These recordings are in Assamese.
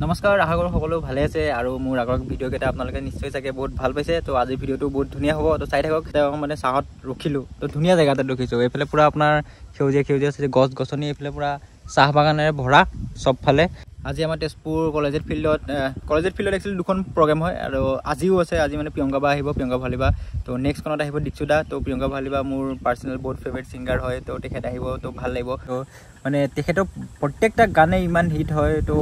নমস্কাৰ, আশা কৰোঁ সকলো ভালে আছে আৰু মোৰ আগৰ ভিডিঅ'কেইটা আপোনালোকে নিশ্চয় চাগে বহুত ভাল পাইছে। তো আজিৰ ভিডিঅ'টো বহুত ধুনীয়া হ'ব, তো চাই থাকক। মানে চাহত ৰখিলোঁ, তো ধুনীয়া জেগাতে ৰখিছোঁ। এইফালে পূৰা আপোনাৰ সেউজীয়া সেউজীয়া গছ গছনি, এইফালে পূৰা চাহ বাগানেৰে ভৰা চবফালে। আজি আমাৰ তেজপুৰ কলেজিয়েট ফিল্ডত একচুৱেলি দুখন প্ৰগ্ৰেম হয় আৰু আজিও আছে। আজি মানে প্ৰিয়ংকা বা আহিব, প্ৰিয়ংকা ভৰালীবা। তো নেক্সটখনত আহিব দীক্ষুদা। তো প্ৰিয়ংকা ভৰালীবা মোৰ পাৰ্চনেল বহুত ফেভাৰিট ছিংগাৰ হয়, তো তেখেত আহিব, তো ভাল লাগিব। তো মানে তেখেতৰ প্ৰত্যেকটা গানেই ইমান হিট হয়। তো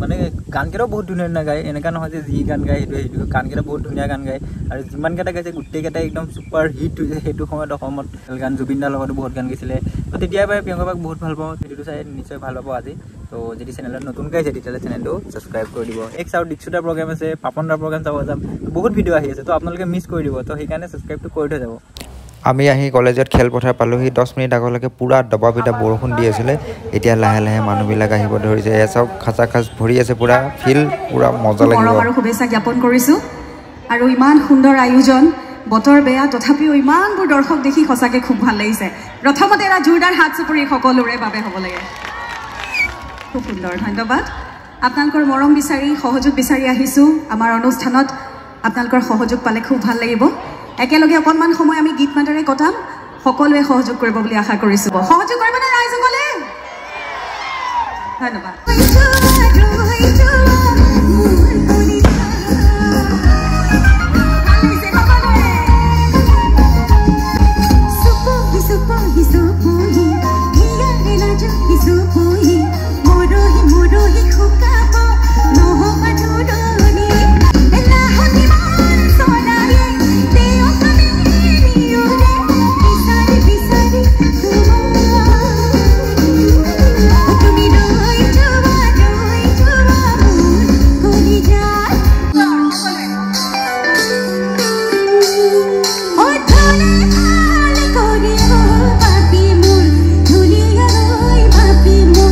মানে গানকেইটাও বহুত ধুনীয়া ধুনীয়া গায়, এনেকুৱা নহয় যে যি গান গায় সেইটো গানকেইটা বহুত ধুনীয়া গান গায়। আৰু যিমানকেইটা গাইছে গোটেইকেইটাই একদম ছুপাৰ হিট হৈছে। সেইটো সময়ত অসমত গান জুবিন দাৰ লগতো বহুত গান গাইছিলে। তো তেতিয়াৰ পৰাই প্ৰিয়ংকা বাক বহুত ভাল পাওঁ। ভিডিঅ'টো চাই নিশ্চয় ভাল পাব আজি। তো যদি চেনেলত নতুনকৈ আহিছে তেতিয়াহ'লে চেনেলটো ছাবস্ক্ৰাইব কৰি দিব। নেক্সট আৰু দীক্ষুদাৰ প্ৰগ্ৰেম আছে, পাপনদাৰ প্ৰগ্ৰেম চাব যাম, বহুত ভিডিঅ' আহি আছে। তো আপোনালোকে মিছ কৰি দিব, তো সেইকাৰণে ছাবস্ক্ৰাইবটো কৰি থৈ যাব। আমি আহি কলেজত খেলপথাৰ পালোহি। 10 মিনিট আগলৈকে পূৰা দবা-পিটা বৰষুণ দি আছিলে। এতিয়া লাহে লাহে মানুহবিলাক আহিব ধৰিছে। এয়া চাওক, খাচা খাচ ভৰি আছে, পূৰা ফিল্ড, পূৰা মজা লাগিব। আৰু শুভেচ্ছা জ্ঞাপন কৰিছোঁ। আৰু ইমান সুন্দৰ আয়োজন, বতৰ বেয়া তথাপিও ইমানবোৰ দৰ্শক দেখি সঁচাকৈ খুব ভাল লাগিছে। প্ৰথমতে এটা জোৰদাৰ হাত চাপৰি সকলোৰে বাবে হ'ব লাগে। খুব সুন্দৰ, ধন্যবাদ। আপোনালোকৰ মৰম বিচাৰি, সহযোগ বিচাৰি আহিছোঁ আমাৰ অনুষ্ঠানত। আপোনালোকৰ সহযোগ পালে খুব ভাল লাগিব। একেলগে অকণমান সময় আমি গীত মাতেৰে কটাম। সকলোৱে সহযোগ কৰিব বুলি আশা কৰিছোঁ। সহযোগ কৰিবনে ৰাইজসকলে? ধন্যবাদ। Papi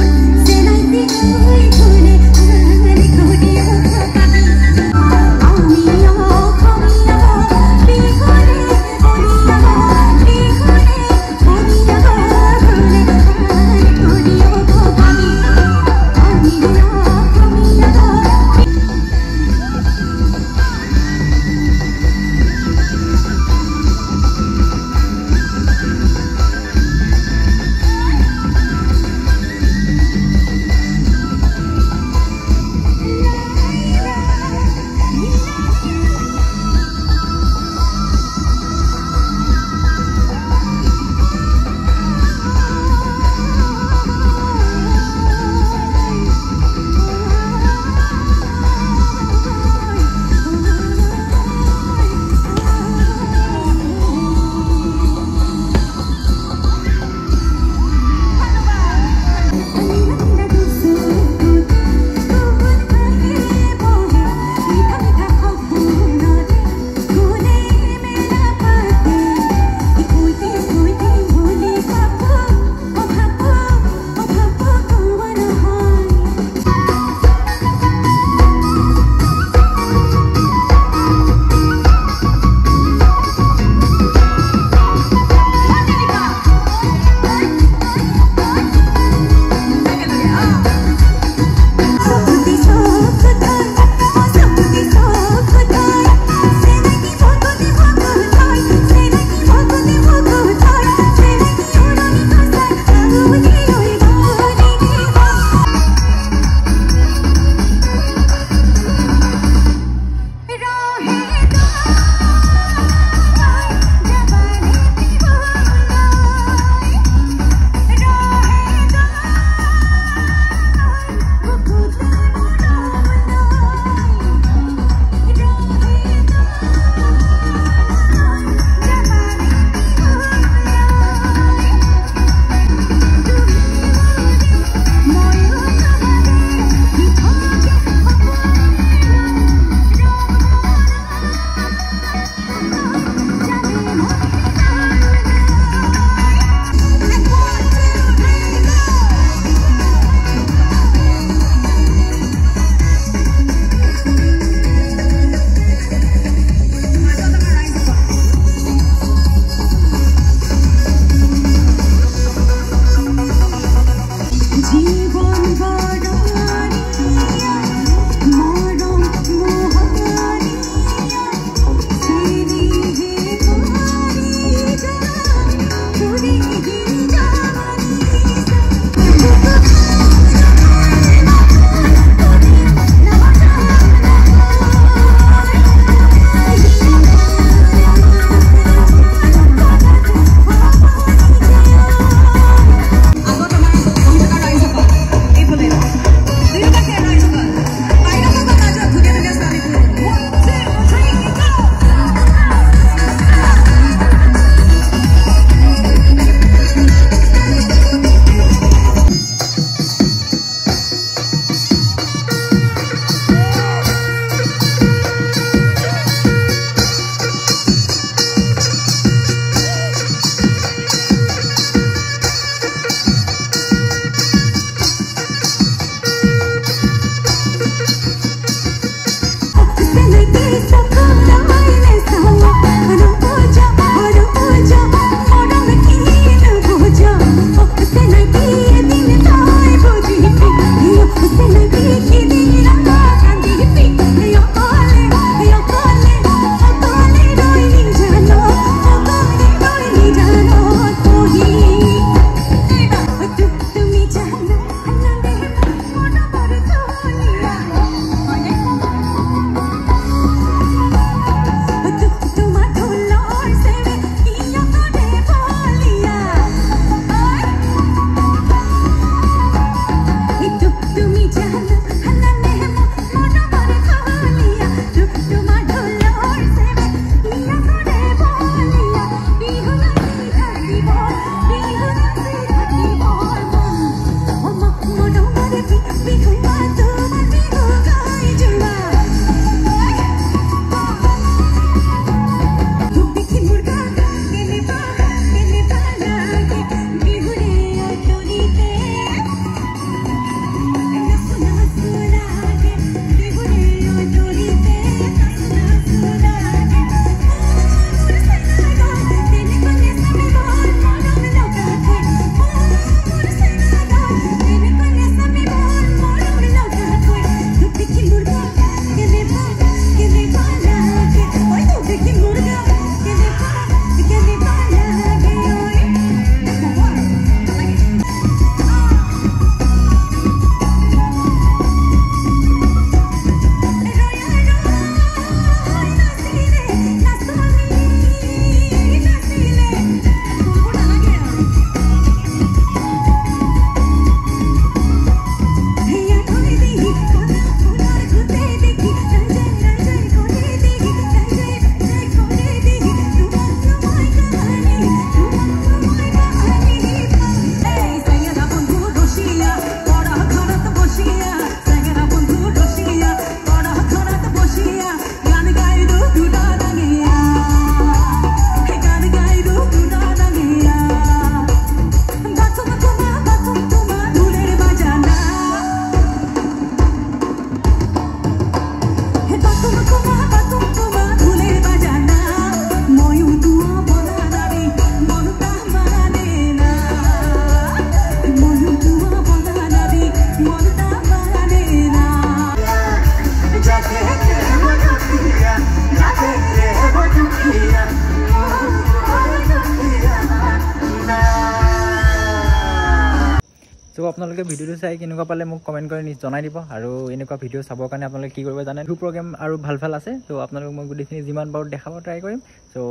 চ' আপোনালোকে ভিডিঅ'টো চাই কেনেকুৱা পালে মোক কমেণ্ট কৰি জনাই দিব আৰু এনেকুৱা ভিডিঅ' চাবৰ কাৰণে আপোনালোকে কি কৰিব জানে প্ৰগ্ৰেম আৰু ভাল ভাল আছে চ' আপোনালোকক মই গোটেইখিনি যিমান পাৰোঁ দেখাব ট্ৰাই কৰিম চ'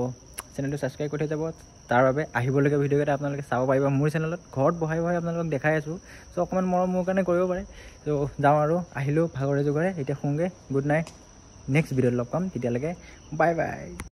চেনেলটো ছাবস্ক্ৰাইব কৰি থৈ যাব তাৰ বাবে আহিবলগীয়া ভিডিঅ'কেইটা আপোনালোকে চাব পাৰিব মোৰ চেনেলত ঘৰত বহাই আপোনালোকক দেখাই আছোঁ চ' অকণমান মৰম মোৰ কাৰণে কৰিব পাৰে চ' যাওঁ আৰু আহিলোঁ ভাগৰে জোগৰে এতিয়া শুওঁগৈ গুড নাইট নেক্সট ভিডিঅ'ত লগ পাম তেতিয়ালৈকে বাই বাই